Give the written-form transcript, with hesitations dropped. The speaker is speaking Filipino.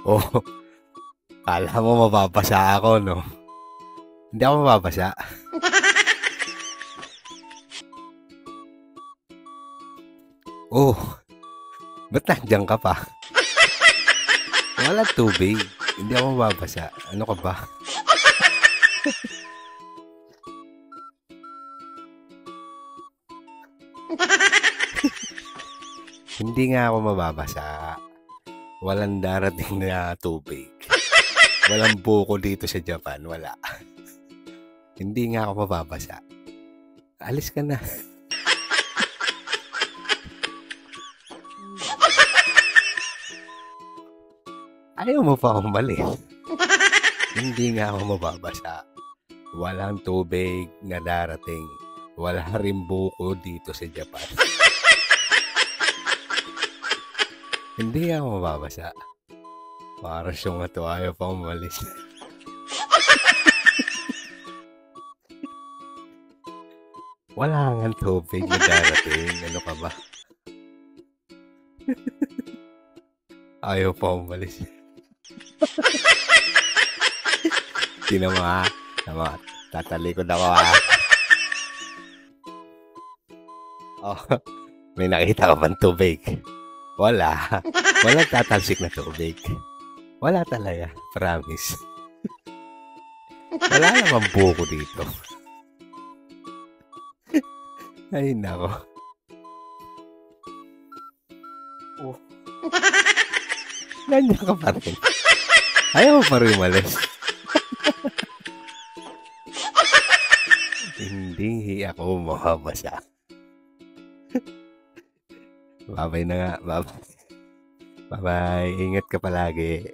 Oh, kala mo mababasa ako, no? Hindi ako mababasa. Oh, ba't nandiyan ka pa? Walang tubig. Hindi ako mababasa. Ano ka ba? Hindi nga ako mababasa. Walang darating na tubig. Walang buko dito sa Japan. Wala. Hindi nga ako mababasa. Alis ka na. Ayaw mo pa umalis. Hindi nga ako mababasa. Walang tubig na darating. Wala rin buko dito sa Japan. Hindi ako mababasa. Para siyang ato ayaw pa umalis. Wala nga tubig na darating. Ano ka ba? Ayaw pa umalis. Sino mo ha? Tama. Tatalikod ako ha. Oh, may nakita ka bang tubig? Wala. Walang tatalsik na tubig. Wala talaga. Promise. Wala namang buko dito. Ay, nako. Oh. Nandiyan ka pa rin. Ayaw pa rin umalis. Hindi ako makabasa. Babay na nga. Bye-bye. Ingat ka palagi.